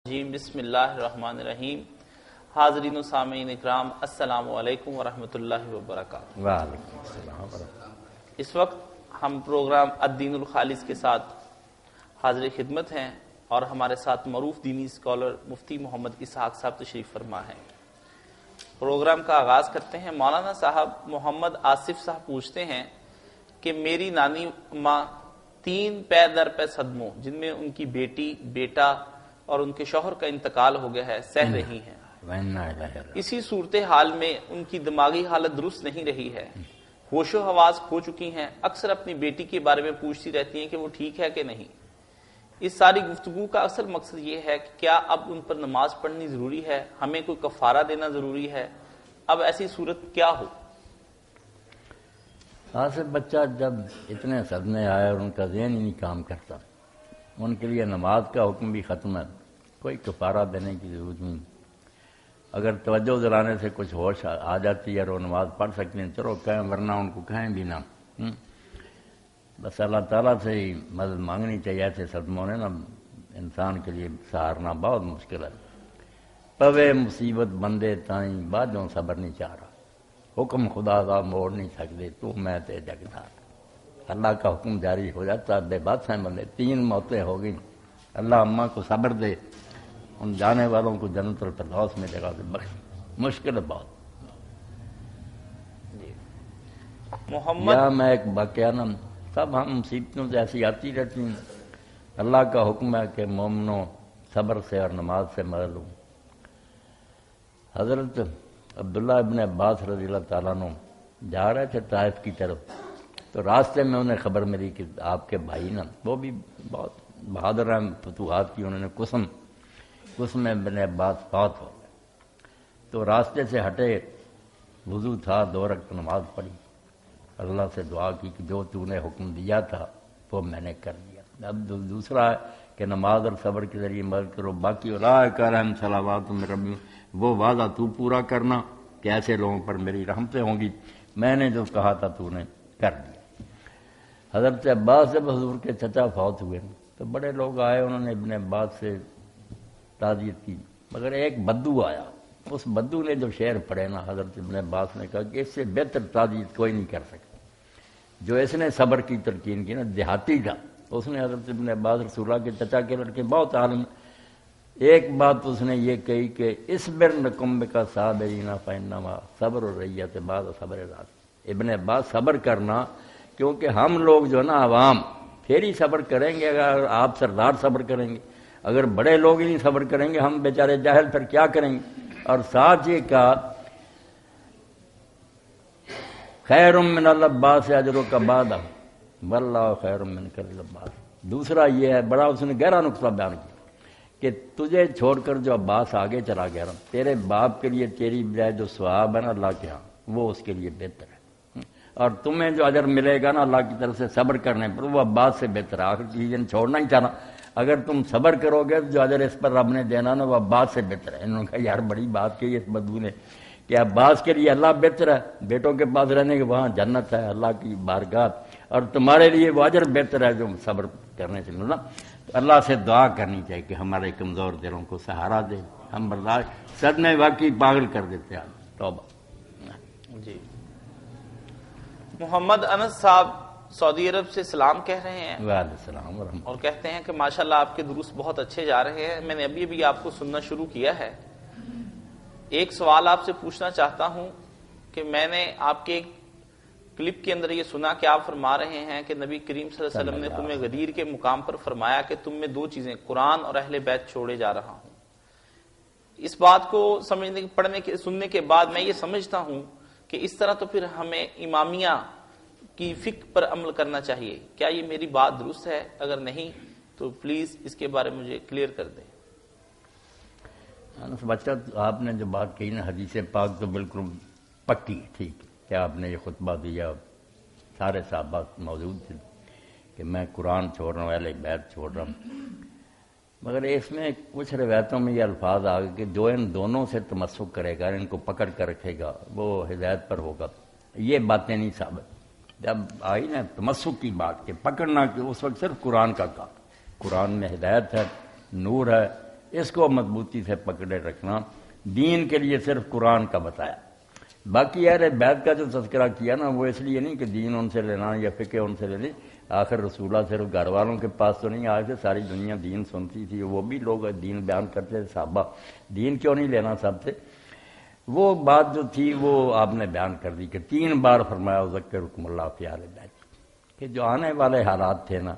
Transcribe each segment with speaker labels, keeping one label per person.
Speaker 1: جی بسم اللہ الرحمن الرحیم۔ حاضرین و سامعین اکرام، السلام علیکم ورحمۃ اللہ وبرکاتہ۔
Speaker 2: وعلیکم السلام ورحمۃ۔
Speaker 1: اس وقت ہم پروگرام الدین الخالص کے ساتھ حاضر خدمت ہیں اور ہمارے ساتھ معروف دینی اسکالر مفتی محمد اسحاق صاحب تشریف فرما ہیں۔ پروگرام کا آغاز کرتے ہیں۔ مولانا صاحب محمد آصف صاحب پوچھتے ہیں کہ میری نانی ماں 3 پے در پے صدموں، جن میں ان کی بیٹی، بیٹا اور ان کے شوہر کا انتقال ہو گیا ہے، سہ رہی ہیں۔ اسی صورتحال میں ان کی دماغی حالت درست نہیں رہی ہے، ہوش و حواس کھو چکی ہیں، اکثر اپنی بیٹی کے بارے میں پوچھتی رہتی ہیں کہ وہ ٹھیک ہے کہ نہیں۔ اس ساری گفتگو کا اصل مقصد یہ ہے کہ کیا اب ان پر نماز پڑھنی ضروری ہے، ہمیں کوئی کفارہ دینا ضروری ہے، اب ایسی صورت کیا ہو؟
Speaker 2: آصف بچہ جب اتنے صدمے آئے اور ان کا ذہن ہی نہیں کام کرتا، ان کے لیے نماز کا حکم بھی ختم ہے، کوئی کفارہ دینے کی ضرورت نہیں۔ اگر توجہ دلانے سے کچھ ہوش آ جاتی ہے اور وہ نماز پڑھ سکتے ہیں چلو کہیں، ورنہ ان کو کہیں بھی نہ۔ بس اللہ تعالیٰ سے ہی مدد مانگنی چاہیے۔ ایسے صدموں نے نا انسان کے لیے سہارنا بہت مشکل ہے۔ پوے مصیبت بندے تائیں باجوں صبر نہیں چاہ رہا، حکم خدا کا موڑ نہیں سکتے، تو میں تے جگدار۔ اللہ کا حکم جاری ہو جاتا ہے، بے بس ہیں بندے۔ 3 موتیں ہو گئی، اللہ اماں کو صبر دے، ان جانے والوں کو جنت الفردوس میں جگہ دے، مشکل ہے بہت۔
Speaker 1: محمد
Speaker 2: یا میں ایک واقعہ نا، سب ہم مصیبتوں سے ایسی آتی رہتی ہیں، اللہ کا حکم ہے کہ مومنوں صبر سے اور نماز سے مدد لوں۔ حضرت عبداللہ ابن عباس رضی اللہ تعالیٰ عنہ جا رہے تھے طائف کی طرف، تو راستے میں انہیں خبر ملی کہ آپ کے بھائی نا، وہ بھی بہت بہادر ہیں، فتوحات کی انہوں نے، قسم ابن عباس فوت ہو گئے۔ تو راستے سے ہٹے، وضو تھا، 2 رکعت نماز پڑھی، اللہ سے دعا کی کہ جو تو نے حکم دیا تھا وہ میں نے کر دیا۔ اب دوسرا ہے کہ نماز اور صبر کے ذریعے مدد کرو، باقی اولئک علیہم صلوات من ربہم، وہ وعدہ تو پورا کرنا کہ ایسے لوگوں پر میری رحمتیں ہوں گی، میں نے جو کہا تھا تو نے کر دیا۔ حضرت عباس جب حضور کے چچا فوت ہوئے تو بڑے لوگ آئے، انہوں نے ابن عباس سے تعزیت کی، مگر ایک بدو آیا، اس بدو نے جو شعر پڑھے نا، حضرت ابن عباس نے کہا کہ اس سے بہتر تعزیت کوئی نہیں کر سکتا۔ جو اس نے صبر کی تلقین کی نا، دیہاتی تھا، اس نے حضرت ابن عباس رسول اللہ کے چچا کے لڑکے بہت عالم، ایک بات اس نے یہ کہی کہ اصبر نکم کا صابرین فانما صبر الریت بعد صبر ذات۔ ابن عباس صبر کرنا، کیونکہ ہم لوگ جو نا عوام پھر ہی صبر کریں گے، اگر آپ سردار صبر کریں گے، اگر بڑے لوگ ہی نہیں صبر کریں گے، ہم بیچارے جاہل پھر کیا کریں گے۔ اور ساتھ یہ کہا خیر من العباس اجر کا بعد واللہ خیر من العباس۔ دوسرا یہ ہے، بڑا اس نے گہرا نقطہ بیان کیا کہ تجھے چھوڑ کر جو عباس آگے چلا گیا نا، تیرے باپ کے لیے تیری بجائے جو ثواب ہے نا اللہ کے ہاں، وہ اس کے لیے بہتر ہے، اور تمہیں جو اجر ملے گا نا اللہ کی طرف سے صبر کرنے پر، وہ عباس سے بہتر ہے۔ آخر چیز چھوڑنا ہی چاہنا، اگر تم صبر کرو گے جو اجر اس پر رب نے دینا نا، وہ عباس سے بہتر ہے۔ انہوں نے کہا یار بڑی بات کہی اس بدو نے کہ عباس کے لیے اللہ بہتر ہے، بیٹوں کے پاس رہنے کے وہاں جنت ہے، اللہ کی بارگاہ، اور تمہارے لیے وہ اجر بہتر ہے جو صبر کرنے سے ملنا۔ تو اللہ سے دعا کرنی چاہیے کہ ہمارے کمزور دلوں کو سہارا دے، ہم برداشت صدمے واقعی پاگل کر دیتے ہیں۔ توبہ۔
Speaker 1: جی محمد انس صاحب سعودی عرب سے سلام کہہ رہے ہیں،
Speaker 2: وعلیکم السلام ورحمۃ
Speaker 1: اور کہتے ہیں کہ ماشاءاللہ آپ کے دروس بہت اچھے جا رہے ہیں، میں نے ابھی آپ کو سننا شروع کیا ہے۔ ایک سوال آپ سے پوچھنا چاہتا ہوں کہ میں نے آپ کے کلپ کے اندر یہ سنا کہ آپ فرما رہے ہیں کہ نبی کریم صلی اللہ علیہ وسلم نے تمہیں غدیر کے مقام پر فرمایا کہ تم میں 2 چیزیں، قرآن اور اہل بیت چھوڑے جا رہا ہوں۔ اس بات کو سمجھنے، پڑھنے کے، سننے کے بعد میں یہ سمجھتا ہوں کہ اس طرح تو پھر ہمیں امامیہ کی فکر پر عمل کرنا چاہیے۔ کیا یہ میری بات درست ہے؟ اگر نہیں تو پلیز اس کے بارے میں مجھے کلیئر کر دیں۔
Speaker 2: بچہ آپ نے جو بات کہی نا، حدیث پاک تو بالکل پکی ٹھیک کہ آپ نے یہ خطبہ دیا، سارے صحابہ موجود تھے کہ میں قرآن چھوڑ رہا ہوں، اہل بیت چھوڑ رہا ہوں، مگر اس میں کچھ روایتوں میں یہ الفاظ آ گئے کہ جو ان دونوں سے تمسک کرے گا، ان کو پکڑ کر رکھے گا، وہ ہدایت پر ہوگا۔ یہ باتیں نہیں ثابت۔ جب آئی نا تمسک کی بات کہ پکڑنا، کہ اس وقت صرف قرآن کا کہا، قرآن میں ہدایت ہے، نور ہے، اس کو مضبوطی سے پکڑے رکھنا. دین کے لیے صرف قرآن کا بتایا. باقی اہل بیت کا جو تذکرہ کیا نا وہ اس لیے نہیں کہ دین ان سے لینا یا فقہ ان سے لینی. آخر رسول اللہ صرف گھر والوں کے پاس تو نہیں آئے تھے, ساری دنیا دین سنتی تھی, وہ بھی لوگ دین بیان کرتے تھے. صحابہ دین کیوں نہیں لینا سب سے؟ وہ بات جو تھی وہ آپ نے بیان کر دی کہ 3 بار فرمایا ذکرکم اللہ فی اہل بیت, کہ جو آنے والے حالات تھے نا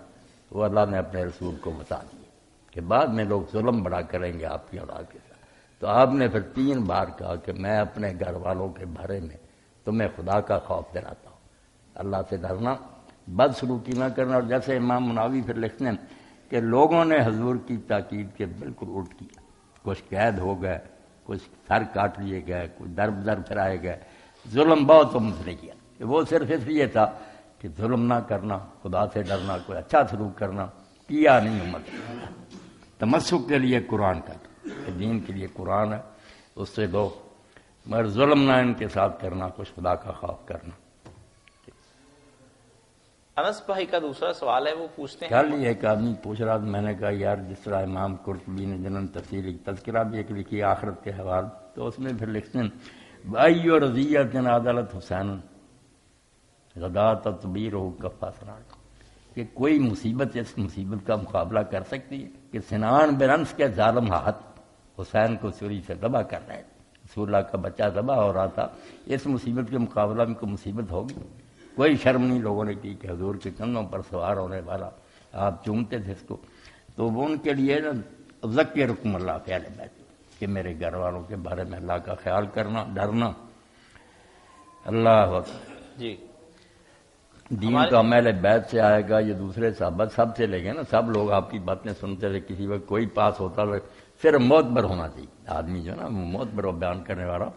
Speaker 2: وہ اللہ نے اپنے رسول کو بتا دیے کہ بعد میں لوگ ظلم بڑا کریں گے آپ کی اولاد کے ساتھ. تو آپ نے پھر 3 بار کہا کہ میں اپنے گھر والوں کے بارے میں تمہیں خدا کا خوف دلاتا ہوں, اللہ سے ڈرنا, بد سلوکی نہ کرنا. اور جیسے امام مناوی پھر لکھتے ہیں کہ لوگوں نے حضور کی تاکید کے بالکل الٹ کیا. کچھ قید ہو گئے, کچھ سر کاٹ لیے گئے, کچھ در بدر پھرائے گئے. ظلم بہت امت نے کیا. وہ صرف اس لیے تھا کہ ظلم نہ کرنا, خدا سے ڈرنا, کوئی اچھا سلوک کرنا, کیا نہیں امت. تمسک کے لیے قرآن کا, کہ دین کے لیے قرآن ہے, اس سے دو, مگر ظلم نہ ان کے ساتھ کرنا, کچھ خدا کا خوف کرنا.
Speaker 1: انس بھائی کا دوسرا سوال ہے, وہ پوچھتے ہیں
Speaker 2: کل ایک آدمی پوچھ رہا تھا, میں نے کہا یار جس طرح امام قرطبی نے جنن تفصیل تذکرہ بھی ایک لکھی آخرت کے حوالے, تو اس میں پھر لکھتے ہیں بھائی اور رضیت عدالت حسین غدا تطبیر ہو کفا سران, کہ کوئی مصیبت اس مصیبت کا مقابلہ کر سکتی ہے کہ سنان برنس کے ظالم ہاتھ حسین کو سوری سے ذبح کر رہے ہیں. رسول اللہ کا بچہ ذبح ہو رہا تھا, اس مصیبت کے مقابلہ میں کوئی مصیبت ہوگی؟ کوئی شرم نہیں لوگوں نے کی کہ حضور کے کندھوں پر سوار ہونے والا, آپ چومتے تھے اس کو. تو وہ ان کے لیے نا ذکرکم اللہ فی اہل بیت, کہ میرے گھر والوں کے بارے میں اللہ کا خیال کرنا, ڈرنا. اللہ اکبر.
Speaker 1: جی
Speaker 2: دین کا اہل بیت سے آئے گا, یہ دوسرے صحابہ سب سے لے گئے نا. سب لوگ آپ کی باتیں سنتے تھے, کسی وقت کوئی پاس ہوتا تو صرف معتبر ہونا چاہیے آدمی, جو نا معتبر بیان کرنے والا.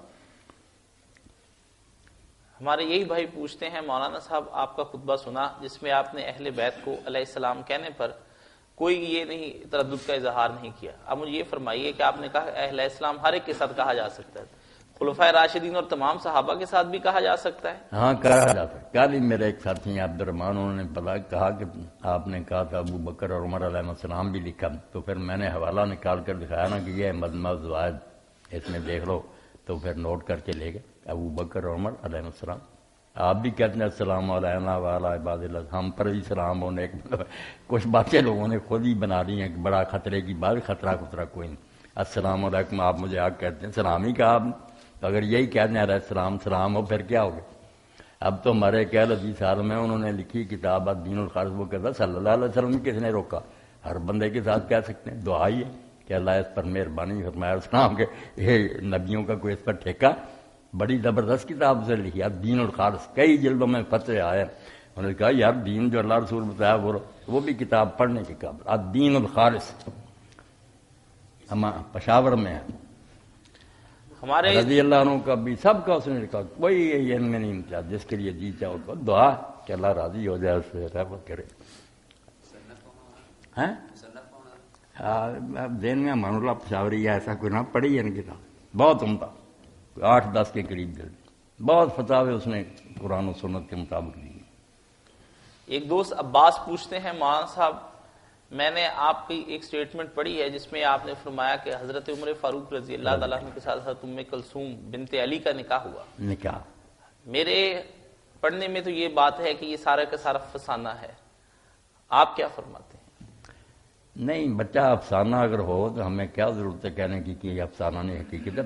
Speaker 1: ہمارے یہی بھائی پوچھتے ہیں مولانا صاحب آپ کا خطبہ سنا جس میں آپ نے اہل بیت کو علیہ السلام کہنے پر کوئی یہ نہیں تردد کا اظہار نہیں کیا. اب مجھے یہ فرمائیے کہ آپ نے کہا اہل اسلام ہر ایک کے ساتھ کہا جا سکتا ہے, خلفائے راشدین اور تمام صحابہ کے ساتھ بھی کہا جا سکتا ہے؟
Speaker 2: ہاں کہا جا سکتا ہے. کل ہی میرے ایک ساتھی ہیں عبد الرحمان, انہوں نے کہا کہ آپ نے کہا تھا ابو بکر اور عمر علیہ السلام بھی لکھا, تو پھر میں نے حوالہ نکال کر دکھایا نا کہ یہ مجمع الزوائد, اس میں دیکھ لو. تو پھر نوٹ کر کے لے گئے ابو بکر اور عمر علیہ السلام. آپ بھی کہتے ہیں السلام علینا وعلی عباد اللہ, ہم پر بھی سلام ہونے کے کچھ باتیں لوگوں نے خود ہی بنا دی ہیں, بڑا خطرے کی بات. خطرہ کوئی نہیں. السلام علیکم آپ مجھے آگ کہتے ہیں, سلام ہی کہا آپ نے. تو اگر یہی کہتے ہیں علیہ السلام سلام ہو, پھر کیا ہوگا؟ اب تو ہمارے کہہ لذیذ سال میں انہوں نے لکھی کتاب الدین الخالص, وہ کہتا صلی اللہ علیہ وسلم کس نے روکا؟ ہر بندے کے ساتھ کہہ سکتے ہیں, دعا ہی ہے کہ اللہ اس پر مہربانی فرمائے. السلام کے یہ نبیوں کا کوئی اس پر ٹھیکہ. بڑی زبردست کتاب سے لکھی الدین الخالص, کئی جلدوں میں فتح آئے. انہوں نے کہا یار دین جو اللہ رسول بتایا وہ بھی کتاب پڑھنے کی قابل. الدین الخالص ہم پشاور میں ہے,
Speaker 1: ہمارے
Speaker 2: رضی اللہ عنہ کا بھی سب کا اس نے لکھا. کوئی یہ میں نہیں چاہتا, جس کے لیے جی چاہو تو دعا کہ اللہ راضی ہو جائے, اس سے رحمت کرے. ہیں دین میں مان اللہ پشاوری ہے, ایسا کوئی نہ پڑھی ہے ان کتاب, بہت عمدہ, 8-10 کے قریب جلد, بہت فتاوے اس نے قرآن و سنت کے مطابق دی.
Speaker 1: ایک دوست عباس پوچھتے ہیں مولانا صاحب میں نے آپ کی ایک سٹیٹمنٹ پڑھی ہے جس میں آپ نے فرمایا کہ حضرت عمر فاروق رضی اللہ تعالیٰ عنہ کے ساتھ حضرت ام کلثوم بنت علی کا نکاح ہوا.
Speaker 2: نکاح
Speaker 1: میرے پڑھنے میں تو یہ بات ہے کہ یہ سارا کا سارا افسانہ ہے, آپ کیا فرماتے ہیں؟
Speaker 2: نہیں, بچہ افسانہ اگر ہو تو ہمیں کیا ضرورت ہے کہنے کی کہ یہ افسانہ نہیں حقیقت.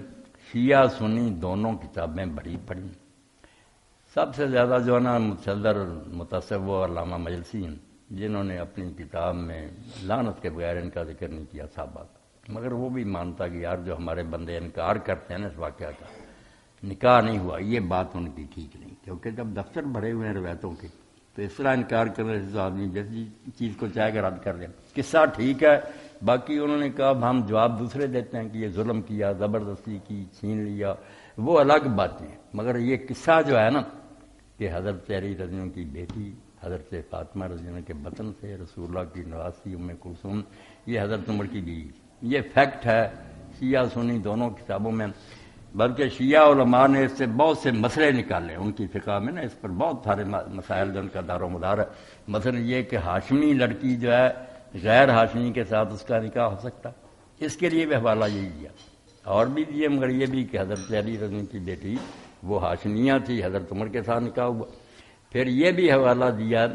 Speaker 2: شیعہ سنی دونوں کتابیں بڑی پڑھی. سب سے زیادہ جو ہے نا متصدر متصوف و علامہ مجلسی ہیں, جنہوں نے اپنی کتاب میں لعنت کے بغیر ان کا ذکر نہیں کیا صحابہ کا. مگر وہ بھی مانتا کہ یار جو ہمارے بندے انکار کرتے ہیں نا اس واقعہ کا, نکاح نہیں ہوا, یہ بات ان کی ٹھیک نہیں. کیونکہ جب دفتر بھرے ہوئے ہیں روایتوں کے, تو اس طرح انکار کرنے سے آدمی جیسی چیز کو چاہے کر رد کر دیں. قصہ ٹھیک ہے, باقی انہوں نے کہا ہم جواب دوسرے دیتے ہیں کہ یہ ظلم کیا, زبردستی کی, چھین لیا, وہ الگ باتیں ہیں. مگر یہ قصہ جو ہے نا کہ حضرت علی رضی اللہ عنہ کی بیٹی حضرت فاطمہ رضی اللہ عنہ کے بطن سے رسول اللہ کی نواسی ام کلثوم, یہ حضرت عمر کی بیوی, یہ فیکٹ ہے شیعہ سنی دونوں کتابوں میں. بلکہ شیعہ علماء نے اس سے بہت سے مسئلے نکالے ان کی فقہ میں نا, اس پر بہت سارے مسائل جو ان کا دار و مدار ہے. مثلا یہ کہ ہاشمی لڑکی جو ہے غیر ہاشمی کے ساتھ اس کا نکاح ہو سکتا, اس کے لیے بھی حوالہ یہی دیا، اور بھی دیے، مگر یہ بھی کہ حضرت علی رضی اللہ عنہ کی بیٹی وہ ہاشمیہ تھی، حضرت عمر کے ساتھ نکاح ہوا۔ پھر یہ بھی حوالہ دیا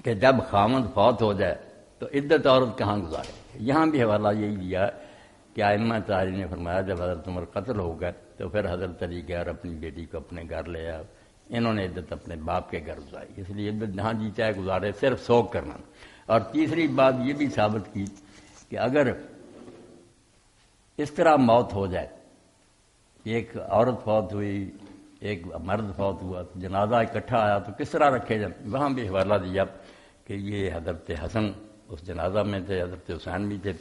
Speaker 2: کہ جب خامند فوت ہو جائے تو عدت عورت کہاں گزارے۔ یہاں بھی حوالہ یہی دیا کہ ائمہ طاہرین نے فرمایا جب حضرت عمر قتل ہو گئے تو پھر حضرت علی گئے اور اپنی بیٹی کو اپنے گھر لے آیا، انہوں نے عدت اپنے باپ کے گھر گزاری، اس لیے عدت جہاں جی چاہے گزارے، صرف سوگ کرنا۔ اور تیسری بات یہ بھی ثابت کی کہ اگر اس طرح موت ہو جائے، ایک عورت فوت ہوئی، ایک مرد فوت ہوا، جنازہ اکٹھا آیا تو کس طرح رکھے جائیں، وہاں بھی حوالہ دیا کہ یہ حضرت حسن اس جنازہ میں تھے، حضرت حسین بھی تھے،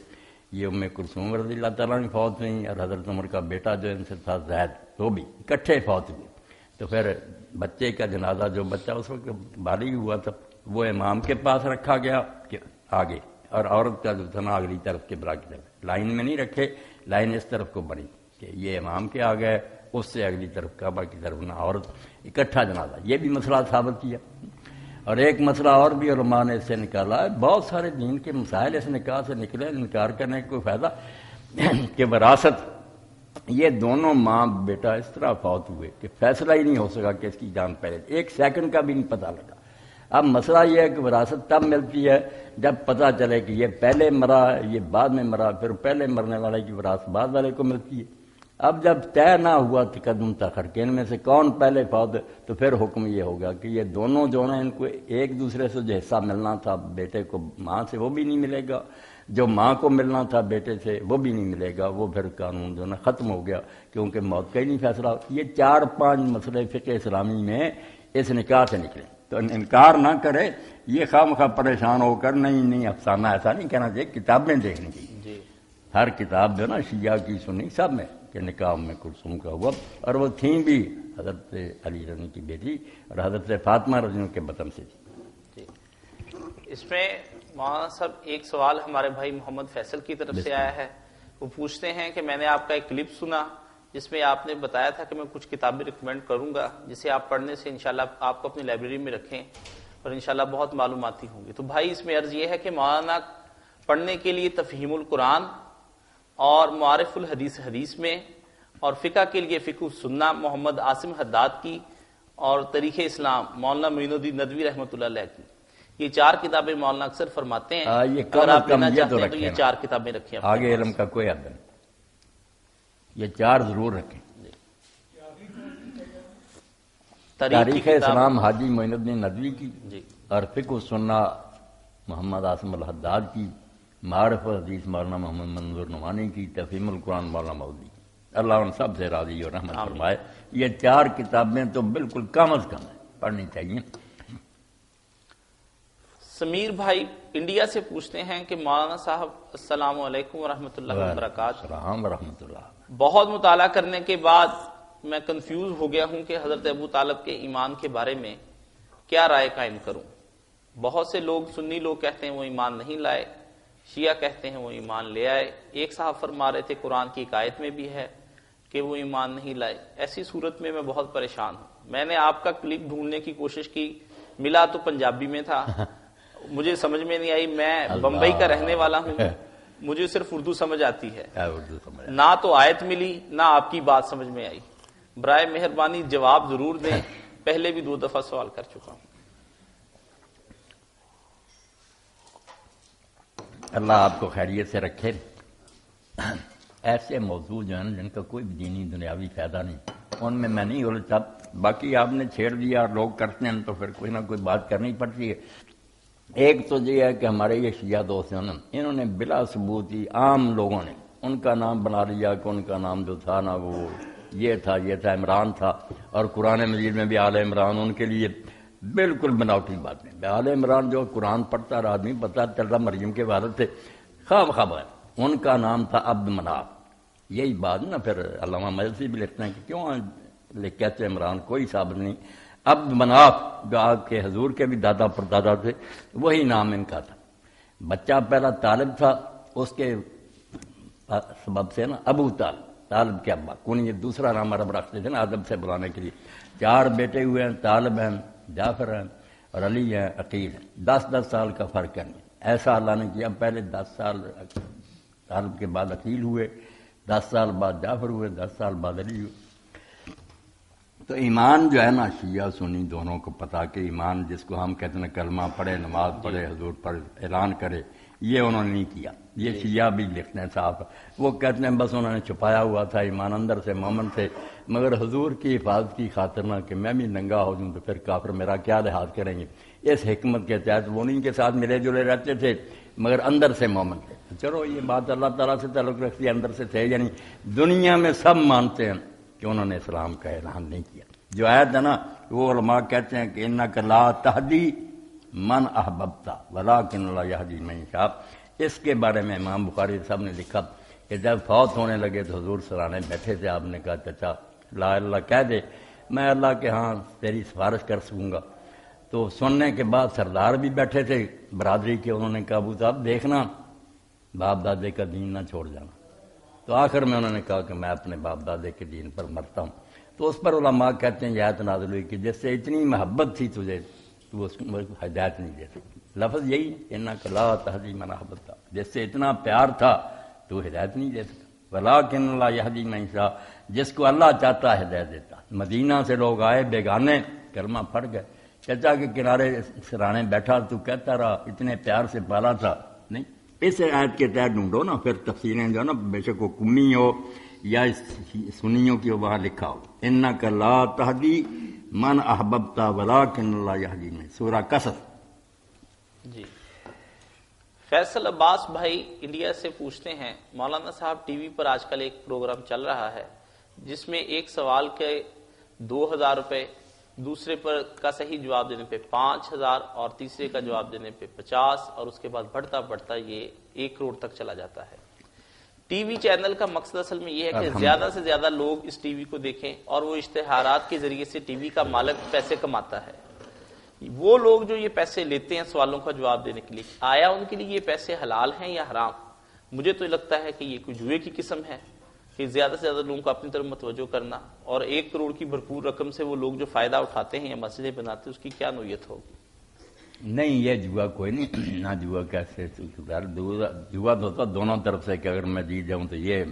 Speaker 2: یہ ام کلثوم رضی اللہ تعالیٰ نے فوت ہوئی، اور حضرت عمر کا بیٹا جو ان سے تھا زید، وہ بھی اکٹھے فوت ہوئے۔ تو پھر بچے کا جنازہ، جو بچہ اس وقت بالغ ہوا تھا، وہ امام کے پاس رکھا گیا کہ آگے، اور عورت کا جو تھا نا اگلی طرف قبلہ کی طرف، لائن میں نہیں رکھے، لائن اس طرف کو بنی کہ یہ امام کے آگے، اس سے اگلی طرف کعبہ کی طرف نہ عورت، اکٹھا جنازہ۔ یہ بھی مسئلہ ثابت کیا۔ اور ایک مسئلہ اور بھی علماء نے اس سے نکالا ہے، بہت سارے دین کے مسائل اس نکاح سے نکلے، انکار کرنے کا کوئی فائدہ کہ وراثت، یہ دونوں ماں بیٹا اس طرح فوت ہوئے کہ فیصلہ ہی نہیں ہو سکا کہ اس کی جان پہلے، ایک سیکنڈ کا بھی نہیں پتہ لگا۔ اب مسئلہ یہ ہے کہ وراثت تب ملتی ہے جب پتہ چلے کہ یہ پہلے مرا، یہ بعد میں مرا، پھر پہلے مرنے والے کی وراثت بعد والے کو ملتی ہے۔ اب جب طے نہ ہوا تقدم تاخر کہ ان میں سے کون پہلے فوت، تو پھر حکم یہ ہوگا کہ یہ دونوں جو ہیں ان کو ایک دوسرے سے جو حصہ ملنا تھا بیٹے کو ماں سے وہ بھی نہیں ملے گا، جو ماں کو ملنا تھا بیٹے سے وہ بھی نہیں ملے گا، وہ پھر قانون جو ہے نا ختم ہو گیا، کیونکہ موت کا ہی نہیں فیصلہ۔ یہ 4-5 مسئلے فقہ اسلامی میں اس نکاح سے نکلے، تو انکار نہ کرے، یہ خواہ پریشان ہو کر نہیں افسانہ ایسا نہیں کہنا چاہیے، کتابیں دیکھنی چاہیے۔ ہر کتاب جو ہے نا شیعہ کی سنی سب میں کہ نکاح میں کلثوم کا ہوا، اور وہ تھیں بھی حضرت علی رضی اللہ کی بیٹی اور حضرت فاطمہ رضی اللہ کے بطن سے تھی۔
Speaker 1: اس میں مولانا صاحب ایک سوال ہمارے بھائی محمد فیصل کی طرف سے آیا ہے، وہ پوچھتے ہیں کہ میں نے آپ کا ایک کلپ سنا جس میں آپ نے بتایا تھا کہ میں کچھ کتابیں ریکمینڈ کروں گا جسے آپ پڑھنے سے انشاءاللہ آپ کو اپنی لائبریری میں رکھیں اور انشاءاللہ بہت معلوماتی ہوں گی۔ تو بھائی اس میں عرض یہ ہے کہ مولانا پڑھنے کے لیے تفہیم القرآن اور معارف الحدیث حدیث میں، اور فقہ کے لیے فقہ السنہ محمد عاصم حداد کی، اور تاریخ اسلام مولانا معین الدین ندوی رحمۃ اللہ علیہ کی، یہ 4 کتابیں مولانا اکثر فرماتے ہیں،
Speaker 2: یہ
Speaker 1: اگر آپ لینا
Speaker 2: یہ
Speaker 1: چاہتے
Speaker 2: تو
Speaker 1: ہیں تو یہ 4 کتابیں رکھیں،
Speaker 2: آگے علم کا کوئی حد نہیں، یہ 4 ضرور رکھیں۔ تاریخ اسلام حاجی معین الدین ندوی کی، اور فقہ السنہ محمد عاصم الحداد کی، معارف الحدیث مولانا محمد منظور نعمانی کی، تفہیم القرآن مولانا مودودی کی، اللہ ان سب سے راضی اور رحمت فرمائے۔ یہ 4 کتابیں تو بالکل کم از کم پڑھنی چاہیے۔
Speaker 1: سمیر بھائی انڈیا سے پوچھتے ہیں کہ مولانا صاحب السلام علیکم ورحمۃ اللہ وبرکاتہ،
Speaker 2: السلام ورحمۃ اللہ۔
Speaker 1: بہت مطالعہ کرنے کے بعد میں کنفیوز ہو گیا ہوں کہ حضرت ابو طالب کے ایمان کے بارے میں کیا رائے قائم کروں۔ بہت سے لوگ، سنی لوگ کہتے ہیں وہ ایمان نہیں لائے، شیعہ کہتے ہیں وہ ایمان لے آئے، ایک صاحب فرما رہے تھے قرآن کی ایک آیت میں بھی ہے کہ وہ ایمان نہیں لائے۔ ایسی صورت میں بہت پریشان ہوں۔ میں نے آپ کا کلپ ڈھونڈنے کی کوشش کی، ملا تو پنجابی میں تھا، مجھے سمجھ میں نہیں آئی، میں بمبئی کا رہنے والا ہوں، مجھے صرف اردو سمجھ آتی ہے، نہ تو آیت ملی نہ آپ کی بات سمجھ میں آئی۔ برائے مہربانی جواب ضرور دیں، پہلے بھی 2 دفعہ سوال کر چکا ہوں۔
Speaker 2: اللہ آپ کو خیریت سے رکھے۔ ایسے موضوع جو ہیں جن کا کوئی دینی دنیاوی فائدہ نہیں، ان میں نہیں الجھتا، باقی آپ نے چھیڑ دیا اور لوگ کرتے ہیں تو پھر کوئی نہ کوئی بات کرنی پڑتی ہے۔ ایک تو یہ ہے کہ ہمارے یہ شیعہ دوست ہیں نا، انہوں نے بلا ثبوت ہی عام لوگوں نے ان کا نام بنا لیا کہ ان کا نام جو تھا نا وہ یہ تھا عمران تھا، اور قرآن مجید میں بھی آل عمران ان کے لیے بالکل بناوٹی بات نہیں۔ آل عمران جو قرآن پڑھتا رہا آدمی پتہ چلتا مریم کے والد تھے، خبر ان کا نام تھا عبد مناف۔ یہی بات نا پھر علامہ مجلسی بھی لکھتے ہیں کہ کیوں کہتے عمران، کوئی ثابت نہیں۔ عبد مناف جو آپ کے حضور کے بھی دادا پردادا تھے، وہی نام ان کا تھا۔ بچہ پہلا طالب تھا، اس کے سبب سے نا ابو طالب کے ابا کون، یہ دوسرا نام عرب رکھتے تھے نا ادب سے بلانے کے لیے۔ 4 بیٹے ہوئے ہیں، طالب ہیں، جعفر ہیں اور علی ہیں، عقیل ہیں۔ 10 سال کا فرق ہے۔ ایسا اللہ نے کیا، پہلے 10 سال طالب کے بعد عقیل ہوئے، 10 سال بعد جعفر ہوئے، 10 سال بعد علی ہوئے۔ تو ایمان جو ہے نا، شیعہ سنی دونوں کو پتا کہ ایمان جس کو ہم کہتے ہیں کلمہ پڑھے، نماز پڑھے، حضور پر اعلان کرے، یہ انہوں نے نہیں کیا۔ یہ شیعہ بھی لکھتے ہیں صاحب، وہ کہتے ہیں بس انہوں نے چھپایا ہوا تھا، ایمان اندر سے مومن تھے، مگر حضور کی حفاظت کی خاطر نہ کہ میں بھی ننگا ہو جاؤں تو پھر کافر میرا کیا لحاظ کریں گے، اس حکمت کے تحت وہ انہیں کے ساتھ ملے جلے رہتے تھے مگر اندر سے مومن تھے۔ چلو یہ بات اللہ تعالیٰ سے تعلق رکھتی ہے، اندر سے تھے، یعنی دنیا میں سب مانتے ہیں کہ انہوں نے اسلام کا اعلان نہیں کیا۔ جو آیت ہے نا، وہ علماء کہتے ہیں کہ انک لا تہدی من احببت ولکن اللہ یہدی من یشاء، اس کے بارے میں امام بخاری صاحب نے لکھا کہ جب فوت ہونے لگے تو حضور سرانے بیٹھے تھے، آپ نے کہا چچا لا اللہ کہہ دے، میں اللہ کے ہاں تیری سفارش کر سکوں گا۔ تو سننے کے بعد سردار بھی بیٹھے تھے برادری کے، انہوں نے کہا ابو صاحب دیکھنا باپ دادے کا دین نہ چھوڑ جانا۔ تو آخر میں انہوں نے کہا کہ میں اپنے باپ دادے کے دین پر مرتا ہوں۔ تو اس پر علماء کہتے ہیں یہ آیت نازل ہوئی کہ جس سے اتنی محبت تھی تجھے تو اس کو ہدایت نہیں دے سکتی۔ لفظ یہی انک لا تہدی من احببت، جس سے اتنا پیار تھا تو ہدایت نہیں دے سکتا۔ ولکن اللہ یہدی من یشاء، جس کو اللہ چاہتا ہے ہدایت دیتا۔ مدینہ سے لوگ آئے بیگانے، کلمہ پڑھ گئے، چچا کے کنارے سرانے بیٹھا تو کہتا رہا اتنے پیار سے پالا تھا، نہیں اس آیت کے تحت ڈھونڈو نا، پھر تفسیریں جو ہے نا، بے شک وہ کمی ہو یا سنیوں کی وہاں لکھا ہو انک لا تہدی من احببت ولکن اللہ یہدی من، سورہ قصص۔
Speaker 1: جی فیصل عباس بھائی انڈیا سے پوچھتے ہیں، مولانا صاحب ٹی وی پر آج کل ایک پروگرام چل رہا ہے جس میں ایک سوال کے 2000 روپے، دوسرے پر کا صحیح جواب دینے پہ 5000 اور تیسرے کا جواب دینے پہ 50، اور اس کے بعد بڑھتا بڑھتا یہ 1 کروڑ تک چلا جاتا ہے۔ ٹی وی چینل کا مقصد اصل میں یہ ہے کہ زیادہ سے زیادہ لوگ اس ٹی وی کو دیکھیں، اور وہ اشتہارات کے ذریعے سے ٹی وی کا مالک پیسے کماتا ہے۔ وہ لوگ جو یہ پیسے لیتے ہیں سوالوں کا جواب دینے کے لیے، آیا ان کے لیے یہ پیسے حلال ہیں یا حرام؟ مجھے تو لگتا ہے کہ یہ کوئی جوئے کی قسم ہے کہ زیادہ سے زیادہ لوگوں کو اپنی طرف متوجہ کرنا، اور 1 کروڑ کی بھرپور رقم سے وہ لوگ جو فائدہ اٹھاتے ہیں یا مسجدیں بناتے ہیں، اس کی کیا نوعیت ہوگی؟
Speaker 2: نہیں یہ جوا کوئی نہیں، نہ جوا کیسے، جوا تو دونوں طرف سے کہ اگر میں جیت جاؤں تو یہ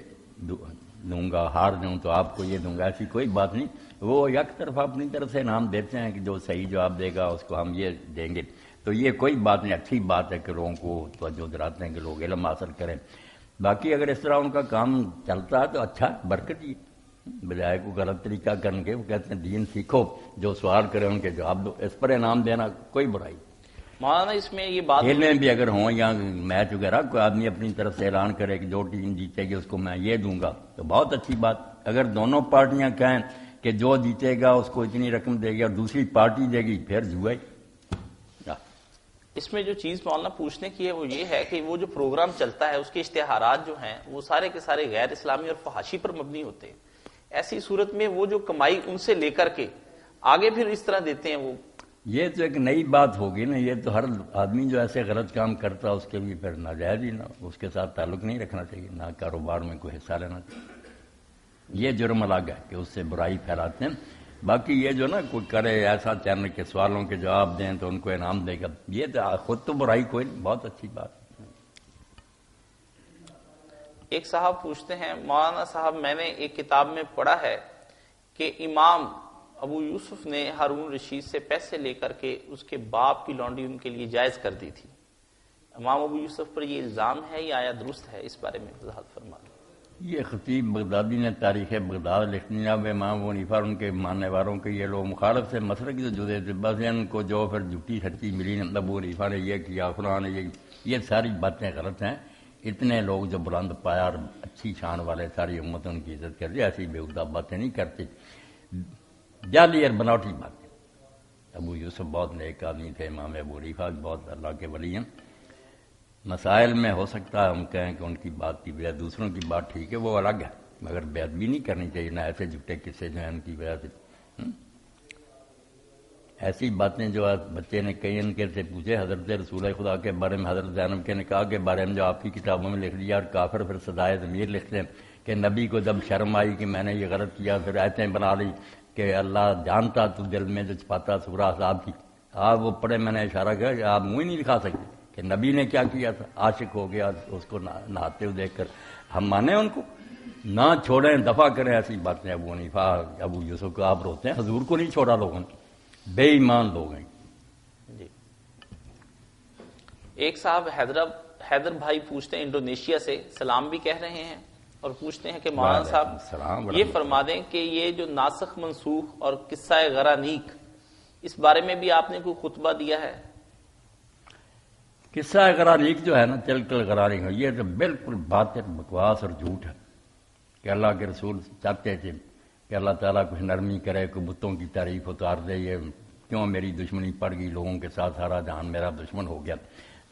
Speaker 2: دوں گا، ہار جاؤں تو آپ کو یہ دوں گا، ایسی کوئی بات نہیں۔ وہ یک طرف اپنی طرف سے انعام دیتے ہیں کہ جو صحیح جواب دے گا اس کو ہم یہ دیں گے، تو یہ کوئی بات نہیں، اچھی بات ہے کہ لوگوں کو توجہ دلاتے ہیں کہ لوگ علم حاصل کریں۔ باقی اگر اس طرح ان کا کام چلتا ہے تو اچھا، برکت ہی، بجائے کو غلط طریقہ کرنے کے وہ کہتے ہیں دین سیکھو، جو سوال کرے ان کے جواب دو، اس پر انعام دینا کوئی برائی۔
Speaker 1: مولانا اس میں یہ بات
Speaker 2: کھیل میں بھی اگر ہوں یا میچ وغیرہ، کوئی آدمی اپنی طرف سے اعلان کرے کہ جو ٹیم جیتے گی اس کو میں یہ دوں گا تو بہت اچھی بات۔ اگر دونوں پارٹیاں کہیں کہ جو جیتے گا اس کو اتنی رقم دے گی اور دوسری پارٹی دے گی، پھر جوا ہی۔
Speaker 1: اس میں جو چیز مولانا پوچھنے کی ہے وہ یہ ہے کہ وہ جو پروگرام چلتا ہے اس کے اشتہارات جو ہیں وہ سارے کے سارے غیر اسلامی اور فحاشی پر مبنی ہوتے ہیں۔ ایسی صورت میں وہ جو کمائی ان سے لے کر کے آگے پھر اس طرح دیتے ہیں، وہ
Speaker 2: یہ تو ایک نئی بات ہوگی نا، یہ تو ہر آدمی جو ایسے غلط کام کرتا ہے اس کے بھی پھر ناجائز ہی، نہ اس کے ساتھ تعلق نہیں رکھنا چاہیے، نہ کاروبار میں کوئی حصہ لینا چاہیے۔ یہ جرم الگ ہے کہ اس سے برائی پھیلاتے ہیں۔ باقی یہ جو نا کوئی کرے ایسا چینل کے سوالوں کے جواب دیں تو ان کو انعام دے گا، یہ تو خود تو برائی کوئی نہیں، بہت اچھی بات۔
Speaker 1: ایک صاحب پوچھتے ہیں، مولانا صاحب میں نے ایک کتاب میں پڑھا ہے کہ امام ابو یوسف نے ہارون رشید سے پیسے لے کر کے اس کے باپ کی لونڈی ان کے لیے جائز کر دی تھی۔ امام ابو یوسف پر یہ الزام ہے یا آیا درست ہے؟ اس بارے میں وضاحت فرما دیں۔
Speaker 2: یہ خطیب بغدادی نے تاریخ بغداد لکھنی، اب امام ابو حنیفہ ان کے ماننے والوں کے یہ لوگ مخالف سے مسلک سے جدے تھے، بس ان کو جو پھر جھوٹی سچی ملی، ابو حنیفہ نے یہ کیا، فلاں نے یہ ساری باتیں غلط ہیں۔ اتنے لوگ جو بلند پایا اور اچھی شان والے ساری امت ان کی عزت کرتی، ایسی بےہودہ باتیں نہیں کرتی، جعلی اور بناوٹی باتیں۔ ابو یوسف بہت نیک آدمی تھے، امام ابو حنیفہ بہت اللہ کے ولی ہیں۔ مسائل میں ہو سکتا ہے ہم کہیں کہ ان کی بات کی وجہ دوسروں کی بات ٹھیک ہے، وہ الگ ہے، مگر بے ادبی نہیں کرنی چاہیے، نہ ایسے جھوٹے قصے جو ہیں ان کی وجہ سے ایسی باتیں جو بچے نے کئی ان کے سے پوچھے حضرت رسول خدا کے بارے میں، حضرت زینب کے نکاح کے بارے میں جو آپ کی کتابوں میں لکھ دیا، اور کافر پھر سزائے ضمیر لکھتے ہیں کہ نبی کو جب شرم آئی کہ میں نے یہ غلط کیا، پھر آیتیں بنا لی کہ اللہ جانتا تو دل میں جو چھپاتا سورہ احزاب کی۔ آپ وہ پڑھے، میں نے اشارہ کیا کہ آپ منہ ہی نہیں دکھا سکتے کہ نبی نے کیا کیا تھا، عاشق ہو گیا اس کو نہاتے ہوئے دیکھ کر ہم مانیں ان کو، نہ چھوڑیں، دفع کریں ایسی باتیں۔ ابو حنیفہ ابو یوسف کو آپ روتے ہیں، حضور کو نہیں چھوڑا لوگوں نے، بے ایمان لوگ ہیں۔
Speaker 1: جی ایک صاحب حیدر بھائی پوچھتے ہیں انڈونیشیا سے، سلام بھی کہہ رہے ہیں اور پوچھتے ہیں کہ مولانا صاحب یہ فرما دیں کہ یہ جو ناسخ منسوخ اور قصہ غرانیق، اس بارے میں بھی آپ نے کوئی خطبہ دیا ہے؟
Speaker 2: قصہ غرانیق جو ہے نا، تلکل غرانیق، یہ تو بالکل باطل، بکواس اور جھوٹ ہے کہ اللہ کے رسول چاہتے تھے کہ اللہ تعالیٰ کچھ نرمی کرے، کوئی بتوں کی تعریف اتار دے، یہ کیوں میری دشمنی پڑ گئی لوگوں کے ساتھ، سارا جہان میرا دشمن ہو گیا۔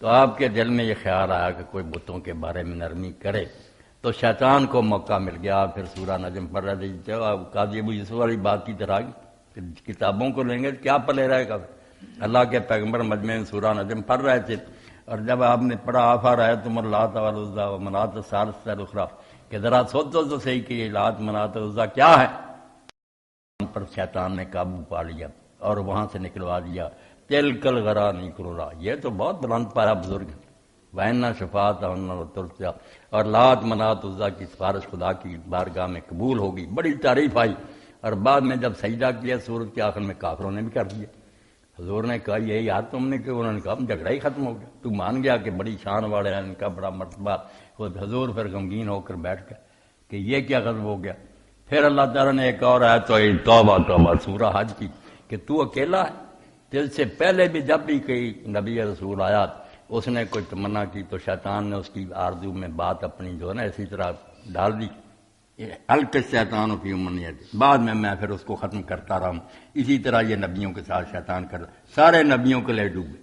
Speaker 2: تو آپ کے دل میں یہ خیال آیا کہ کوئی بتوں کے بارے میں نرمی کرے، تو شیطان کو موقع مل گیا۔ پھر سورہ نجم پڑھ رہے تھے، قاضی ابو یوسف والی بات کی طرح کہ کتابوں کو لیں گے کیا پلے رہے گا۔ اللہ کے پیغمبر مجمع میں سورہ نجم پڑھ رہے تھے، اور جب آپ نے پڑھا آفا رہے تم اللات والعزیٰ ومناۃ الثالثۃ الاخریٰ، کہ ذرا سوچو تو صحیح کہ یہ لات منات العزیٰ کیا ہے، ان پر شیطان نے قابو پا لیا اور وہاں سے نکلوا دیا۔ تلکل غرانیق العلیٰ، یہ تو بہت بلند پایا بزرگ ہے۔ وَإِنَّ شَفَاعَتَهُنَّ لَتُرْجَىٰ، اور لات منات العزیٰ کی سفارش خدا کی بارگاہ میں قبول ہوگی، بڑی تعریف آئی۔ اور بعد میں جب سجدہ کیا سورت کے آخر میں کافروں نے بھی کر دیا۔ حضور نے کہا یہ یار تم نے کہ، انہوں نے کہا جھگڑا ہی ختم ہو گیا، تو مان گیا کہ بڑی شان والے ہیں، ان کا بڑا مرتبہ۔ خود حضور پھر غمگین ہو کر بیٹھ گئے کہ یہ کیا غضب ہو گیا۔ پھر اللہ تعالیٰ نے ایک اور آیت تو توبہ توبہ سورہ حج کی کہ تو اکیلا ہے، دل سے پہلے بھی جب بھی کوئی نبی رسول آیا اس نے کوئی تمنا کی تو شیطان نے اس کی آرزو میں بات اپنی جو ہے نا اسی طرح ڈال دی۔ الق شیطان فی امنیت، بعد میں پھر اس کو ختم کرتا رہا ہوں۔ اسی طرح یہ نبیوں کے ساتھ شیطان کر سارے نبیوں کے لے ڈوبے۔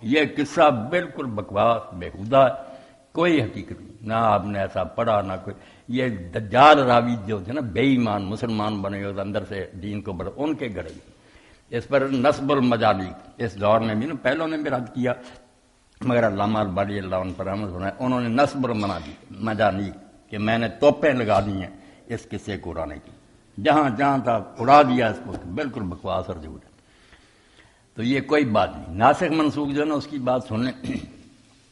Speaker 2: یہ قصہ بالکل بکواس بےہودہ ہے، کوئی حقیقت نہیں، نہ آپ نے ایسا پڑھا نہ کوئی۔ یہ دجال راوی جو تھے نا بے ایمان مسلمان بنے اور اندر سے دین کو بڑھ، ان کے گڑے۔ اس پر نصب المجانیق اس دور میں بھی نا پہلوں نے بھی رد کیا، مگر علامہ البانی اللہ عنہ پر رحمت فرمائے، انہوں نے نصب المجانیق کہ میں نے توپیں لگا دی ہیں اس قصے کو اڑانے کی، جہاں جہاں تھا اڑا دیا اس کو، بالکل بکواس اور جھوٹ ہے۔ تو یہ کوئی بات نہیں۔ ناسخ منسوخ جو ہے نا اس کی بات سن لیں۔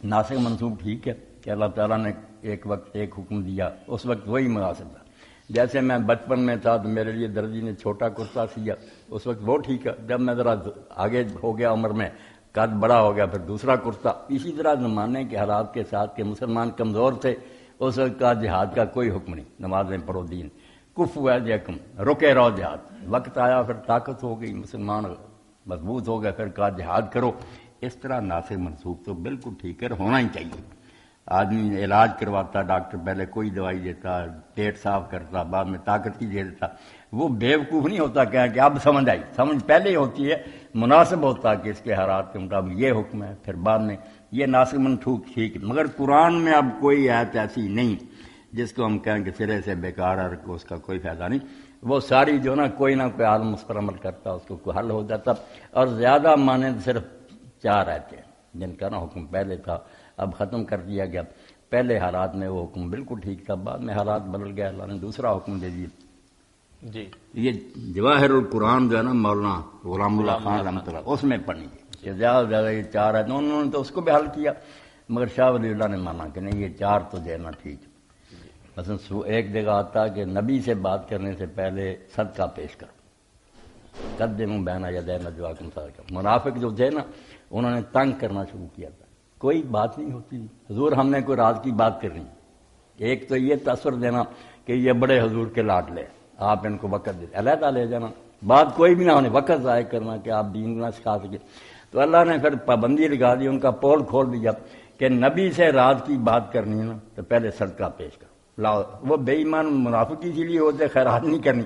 Speaker 2: ناسخ منسوخ ٹھیک ہے کہ اللہ تعالیٰ نے ایک وقت ایک حکم دیا، اس وقت وہی مناسب تھا۔ جیسے میں بچپن میں تھا تو میرے لیے درزی نے چھوٹا کرتا سیا، اس وقت وہ ٹھیک ہے۔ جب میں ذرا آگے ہو گیا عمر میں، قد بڑا ہو گیا، پھر دوسرا کرتا۔ اسی طرح زمانے کے حالات کے ساتھ کہ مسلمان کمزور تھے، اس وقت کا جہاد کا کوئی حکم نہیں، نمازیں پڑھو دین کفو ایدیکم، رکے رہو جہاد۔ وقت آیا پھر طاقت ہو گئی، مسلمان مضبوط ہو گئے، پھر کہا جہاد کرو۔ اس طرح ناسخ منسوخ تو بالکل ٹھیک ہے، ہونا ہی چاہیے۔ آدمی علاج کرواتا، ڈاکٹر پہلے کوئی دوائی دیتا، پیٹ صاف کرتا، بعد میں طاقت کی دے دیتا، وہ بیوقوف نہیں ہوتا کہ اب سمجھ آئی، سمجھ پہلے ہی ہوتی ہے، مناسب ہوتا کہ اس کے حالات کے مطابق یہ حکم ہے، پھر بعد میں یہ ناسخ منسوخ ٹھیک۔ مگر قرآن میں اب کوئی آیت ایسی نہیں جس کو ہم کہیں کہ سرے سے بیکار ہے، اس کا کوئی فائدہ نہیں۔ وہ ساری جو نا کوئی نہ کوئی عالم اس پر عمل کرتا، اس کو کوئی حل ہو جاتا۔ اور زیادہ معنی صرف 4 آیتیں جن کا نا حکم پہلے تھا اب ختم کر دیا گیا۔ پہلے حالات میں وہ حکم بالکل ٹھیک تھا، بعد میں حالات بدل گئے، اللہ نے دوسرا حکم دے دیا۔
Speaker 1: جی
Speaker 2: یہ جواہر القرآن جو ہے نا مولانا غلام اللہ خان رحمۃ اللہ، اس میں پڑھی کہ زیادہ سے زیادہ یہ 4 آیتیں، انہوں نے تو اس کو بھی حل کیا، مگر شاہ ولی اللہ نے مانا کہ نہیں یہ 4 تو دینا ٹھیک ہے۔ مثلا ایک جگہ آتا کہ نبی سے بات کرنے سے پہلے صدقہ پیش کرو، قدموا بین یدی نجواکم صدقہ۔ منافق جو تھے نا انہوں نے تنگ کرنا شروع کیا تھا، کوئی بات نہیں ہوتی حضور ہم نے کوئی راز کی بات کرنی۔ ایک تو یہ تصور دینا کہ یہ بڑے حضور کے لاڈلے، آپ ان کو وقت دے علیحدہ لے جانا، بات کوئی بھی نہ ہونے، وقت ضائع کرنا کہ آپ دین نہ سکھا سکے۔ تو اللہ نے پھر پابندی لگا دی، ان کا پول کھول دیا کہ نبی سے راز کی بات کرنی ہے نا تو پہلے صدقہ پیش کرو۔ لاؤ، وہ بے ایمان منافق اسی لیے ہوتے خیرات نہیں کرنی،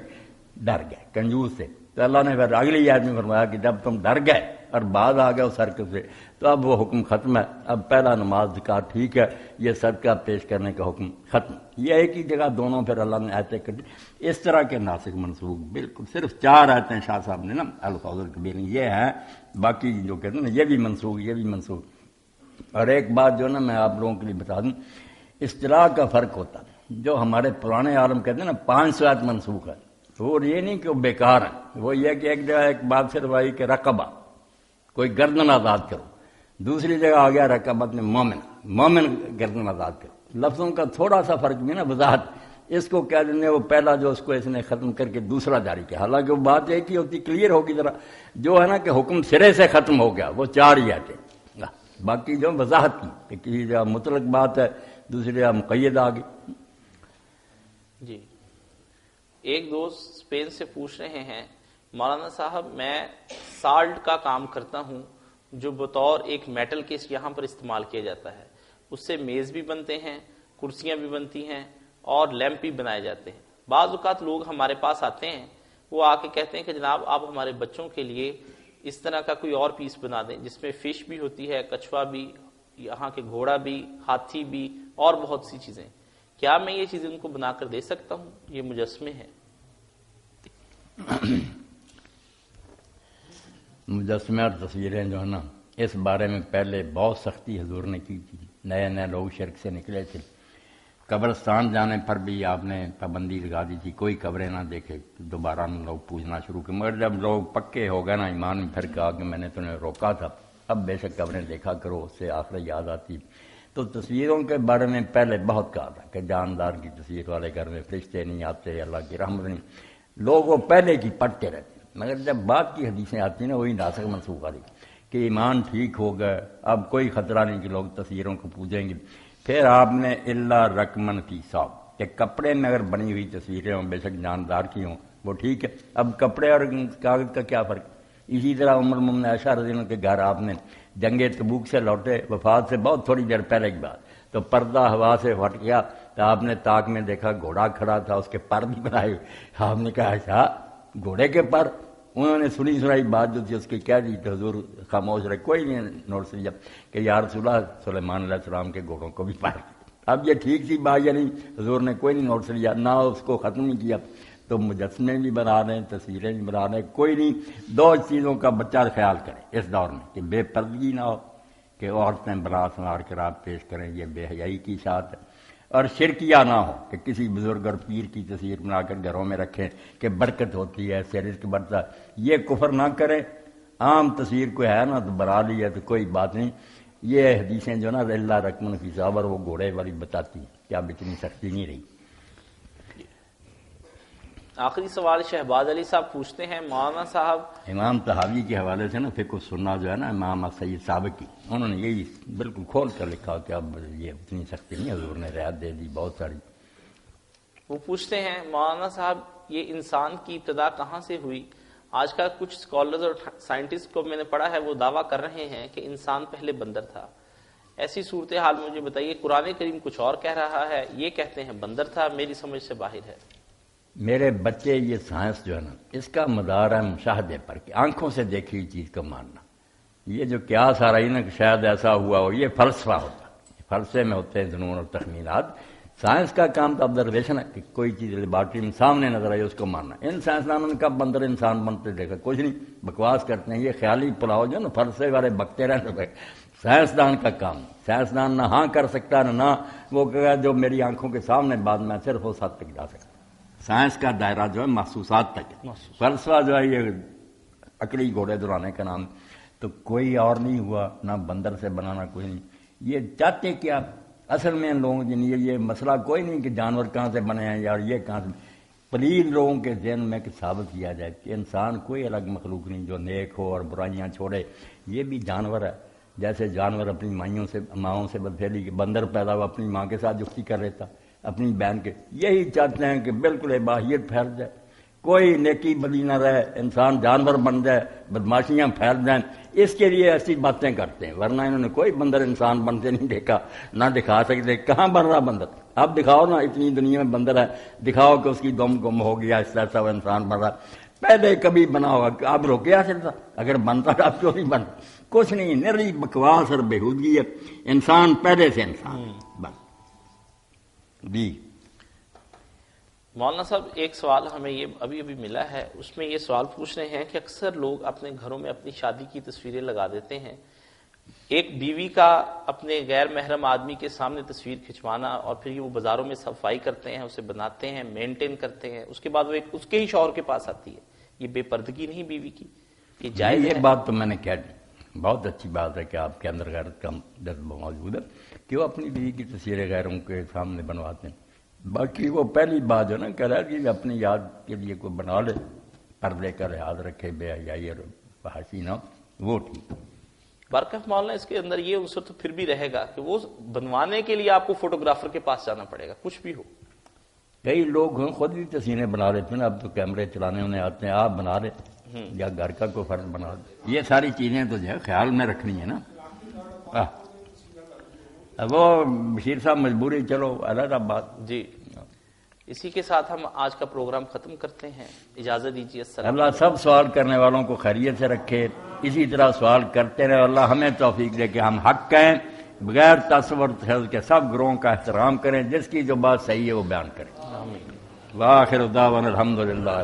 Speaker 2: ڈر گئے کنجوس سے۔ تو اللہ نے پھر اگلی آیت میں فرمایا کہ جب تم ڈر گئے اور بعد آ گئے اس حرکت سے تو اب وہ حکم ختم ہے، اب پہلا نماز زکات ٹھیک ہے، یہ صدقہ پیش کرنے کا حکم ختم۔ یہ ایک ہی جگہ دونوں پھر اللہ نے آیتیں کر دی۔ اس طرح کے ناسخ منسوخ بالکل صرف 4 آیتیں شاہ صاحب نے نا الفاظ الکبیر یہ ہیں، باقی جو کہتے ہیں نا یہ بھی منسوخ یہ بھی منسوخ۔ اور ایک بات جو نا میں آپ لوگوں کے لیے بتا دوں، اصطلاح کا فرق ہوتا ہے۔ جو ہمارے پرانے عالم کہتے ہیں نا 500 آیت منسوخ ہے، وہ یہ نہیں کہ وہ بیکار ہے، وہ یہ کہ ایک جگہ ایک بات سے روائی کہ رقبہ کوئی گردن آزاد کرو، دوسری جگہ آ گیا رکعت میں مومن گردن آزاد کر. لفظوں کا تھوڑا سا فرق بھی نا وضاحت. اس کو کہہ دیں وہ پہلا جو اس کو اس نے ختم کر کے دوسرا جاری کیا، حالانکہ وہ بات ایک ہی ہوتی، کلیئر ہوگی ذرا. جو ہے نا کہ حکم سرے سے ختم ہو گیا وہ 4 ہی آتے، باقی جو وضاحت کی کہ کسی جگہ مطلق بات ہے، دوسری جگہ مقید آ گئی.
Speaker 1: جی ایک دوست اسپین سے پوچھ رہے ہیں، مولانا صاحب میں سالٹ کا کام کرتا ہوں جو بطور ایک میٹل کے یہاں پر استعمال کیا جاتا ہے، اس سے میز بھی بنتے ہیں، کرسیاں بھی بنتی ہیں اور لیمپ بھی بنائے جاتے ہیں. بعض اوقات لوگ ہمارے پاس آتے ہیں، وہ آ کے کہتے ہیں کہ جناب آپ ہمارے بچوں کے لیے اس طرح کا کوئی اور پیس بنا دیں جس میں فش بھی ہوتی ہے، کچھوا بھی، یہاں کے گھوڑا بھی، ہاتھی بھی اور بہت سی چیزیں. کیا میں یہ چیزیں ان کو بنا کر دے سکتا ہوں؟ یہ مجسمے ہیں.
Speaker 2: مجسمے اور تصویریں جو ہے نا، اس بارے میں پہلے بہت سختی حضور نے کی تھی. نئے لوگ شرک سے نکلے تھے. قبرستان جانے پر بھی آپ نے پابندی لگا دی تھی، کوئی قبریں نہ دیکھے. دوبارہ لوگ پوچھنا شروع کیے، مگر جب لوگ پکے ہو گئے نا ایمان میں، پھر کہا کہ میں نے تمہیں روکا تھا، اب بے شک قبریں دیکھا کرو، اس سے آخرت یاد آتی. تو تصویروں کے بارے میں پہلے بہت کہا تھا کہ جاندار کی تصویر والے گھر میں فرشتے نہیں آتے، اللہ کی رحمت نہیں. لوگ وہ پہلے کی پڑھتے رہتے، مگر جب بات کی حدیثیں آتی ہیں نا، وہی ناسخ منسوخ والی کہ ایمان ٹھیک ہو گئے، اب کوئی خطرہ نہیں کہ لوگ تصویروں کو پوجیں گے. پھر آپ نے اللہ رقمن کی صاحب کہ کپڑے میں اگر بنی ہوئی تصویریں ہوں، بے شک جاندار کی ہوں، وہ ٹھیک ہے. اب کپڑے اور کاغذ کا کیا فرق؟ اسی طرح عمر مومن عائشہ رضی اللہ عنہ کے گھر آپ نے جنگ تبوک سے لوٹے، وفات سے بہت تھوڑی دیر پہلے کی بات، تو پردہ ہوا سے ہٹ گیا، تو آپ نے طاق میں دیکھا گھوڑا کھڑا تھا، اس کے پر بھی بنائے. آپ نے کہا اچھا گھوڑے کے پر؟ انہوں نے سنی سنائی بات جو تھی اس کی کہہ دی، تو حضور خاموش رہے، کوئی نہیں نوٹس لیا کہ یا رسول اللہ سلیمان علیہ السلام کے گھوڑوں کو بھی پر. اب یہ ٹھیک سی بات یا نہیں؟ حضور نے کوئی نہیں نوٹس لیا، نہ اس کو ختم نہیں کیا. تو مجسمے بھی بنا رہے ہیں، تصویریں بھی بنا رہے ہیں، کوئی نہیں. 2 چیزوں کا بچہ خیال کرے اس دور میں کہ بے پردگی نہ ہو، کہ عورتیں برا سنوار کر آپ پیش کریں، یہ بے حیائی کی اشاعت ہے. اور شرکیہ نہ ہو کہ کسی بزرگ اور پیر کی تصویر بنا کر گھروں میں رکھیں کہ برکت ہوتی ہے، سے رزق بڑھتا ہے. یہ کفر نہ کریں. عام تصویر کوئی ہے نا تو بنا لی ہے تو کوئی بات نہیں. یہ حدیثیں جو نا اللہ رقمن فی صابر وہ گھوڑے والی بتاتی ہیں کہ اب اتنی سختی نہیں رہی.
Speaker 1: آخری سوال شہباز علی صاحب پوچھتے ہیں، مولانا صاحب
Speaker 2: امام طحاوی کے حوالے سے نا فقہ السنہ جو ہے نا امام سید سابق کی، انہوں نے یہی بالکل کھول کر لکھا کہ اب یہ اتنی سختی نہیں، حضور نے رعایت دے دی بہت ساری.
Speaker 1: وہ پوچھتے ہیں مولانا صاحب یہ انسان کی ابتدا کہاں سے ہوئی؟ آج کل کچھ اسکالرز اور سائنٹسٹ کو میں نے پڑھا ہے وہ دعویٰ کر رہے ہیں کہ انسان پہلے بندر تھا. ایسی صورتحال مجھے بتائیے. قرآن کریم کچھ اور کہہ رہا ہے، یہ کہتے ہیں بندر تھا، میری سمجھ سے باہر ہے.
Speaker 2: میرے بچے یہ سائنس جو ہے نا اس کا مدار ہے مشاہدے پر، کہ آنکھوں سے دیکھی ہوئی چیز کو ماننا. یہ جو قیاس آ رہی نا کہ شاید ایسا ہوا ہو، یہ فلسفہ ہوتا ہے. فلسفے میں ہوتے ہیں ظنون اور تخمینات. سائنس کا کام تو آبزرویشن ہے کہ کوئی چیز لیبارٹری میں سامنے نظر آئی اس کو ماننا. ان سائنسدانوں نے کب بندر انسان بنتے دیکھا؟ کچھ نہیں، بکواس کرتے ہیں. یہ خیالی پلاؤ جو نا فلسفے والے بکتے رہتے. سائنسدان کا کام، سائنسدان نہ ہاں کر سکتا نہ وہ کہا جو میری آنکھوں کے سامنے بعد میں صرف اس حد تک جا سکتا. سائنس کا دائرہ جو ہے محسوسات تک ہے. فلسفہ جو ہے یہ عقلی گھوڑے دوڑانے کا نام. تو کوئی اور نہیں ہوا، نہ بندر سے بنانا کوئی نہیں. یہ چاہتے کیا اصل میں ان لوگوں کے لیے یہ مسئلہ کوئی نہیں کہ جانور کہاں سے بنے ہیں یار، یہ کہاں سے. پلیز لوگوں کے ذہن میں کہ ثابت کیا جائے کہ انسان کوئی الگ مخلوق نہیں جو نیک ہو اور برائیاں چھوڑے. یہ بھی جانور ہے، جیسے جانور اپنی ماؤں سے بدفعلی کے بندر پیدا ہوا اپنی ماں کے ساتھ جفتی کر لیتا اپنی بہن کے. یہی چاہتے ہیں کہ بالکل اباحیت پھیل جائے، کوئی نیکی بدی نہ رہے، انسان جانور بن جائے، بدماشیاں پھیل جائیں. اس کے لیے ایسی باتیں کرتے ہیں، ورنہ انہوں نے کوئی بندر انسان بنتے نہیں دیکھا، نہ دکھا سکتے. کہاں بن رہا بندر؟ اب دکھاؤ نا، اتنی دنیا میں بندر ہے، دکھاؤ کہ اس کی دم گم ہو گیا، اس طرح وہ انسان بن رہا. پہلے کبھی بنا ہوگا، اب روکے آ سکتا؟ اگر بنتا تھا اب کیوں نہیں بن؟ کچھ نہیں، نری بکواس اور بےہودگی ہے. انسان پہلے سے انسان بن. جی
Speaker 1: مولانا صاحب ایک سوال ہمیں یہ ابھی ملا ہے، اس میں یہ سوال پوچھ رہے ہیں کہ اکثر لوگ اپنے گھروں میں اپنی شادی کی تصویریں لگا دیتے ہیں. ایک بیوی کا اپنے غیر محرم آدمی کے سامنے تصویر کھنچوانا اور پھر وہ بازاروں میں صفائی کرتے ہیں، اسے بناتے ہیں، مینٹین کرتے ہیں، اس کے بعد وہ ایک اس کے ہی شوہر کے پاس آتی ہے. یہ بے پردگی نہیں بیوی کی؟ یہ جائز ہے؟
Speaker 2: یہ بات تو میں نے کہہ دی بہت اچھی بات ہے کہ آپ کے اندر غیرت کا جذبہ موجود ہے کہ وہ اپنی بیوی کی تصویریں غیروں کے سامنے بنواتے ہیں. باقی وہ پہلی بات جو نا کہہ رہا ہے کہ اپنی یاد کے لیے کوئی بنا لے، پردے کا لحاظ رکھے، بے حیائی اور فحاشی نہ، وہ ٹھیک.
Speaker 1: بارکاف مولانا اس کے اندر یہ عنصر تو پھر بھی رہے گا کہ وہ بنوانے کے لیے آپ کو فوٹوگرافر کے پاس جانا پڑے گا، کچھ بھی ہو.
Speaker 2: کئی لوگ خود بھی تصویریں بنا لیتے ہیں، اب تو کیمرے چلانے انہیں آتے ہیں، آپ بنا لیں یا گھر کا کوئی فرد بنا لیں. یہ ساری چیزیں تو جو ہے خیال میں رکھنی ہے نا. وہ بشیر صاحب مجبوری، چلو علیحدہ بات. جی
Speaker 1: اسی کے ساتھ ہم آج کا پروگرام ختم کرتے ہیں. اجازت دیجیے. السلام.
Speaker 2: اللہ سب سوال کرنے والوں کو خیریت سے رکھے، اسی طرح سوال کرتے رہے. اللہ ہمیں توفیق دے کہ ہم حق کہیں، بغیر تصور کے سب گروہوں کا احترام کریں، جس کی جو بات صحیح ہے وہ بیان کریں. وآخر دعوانا الحمدللہ.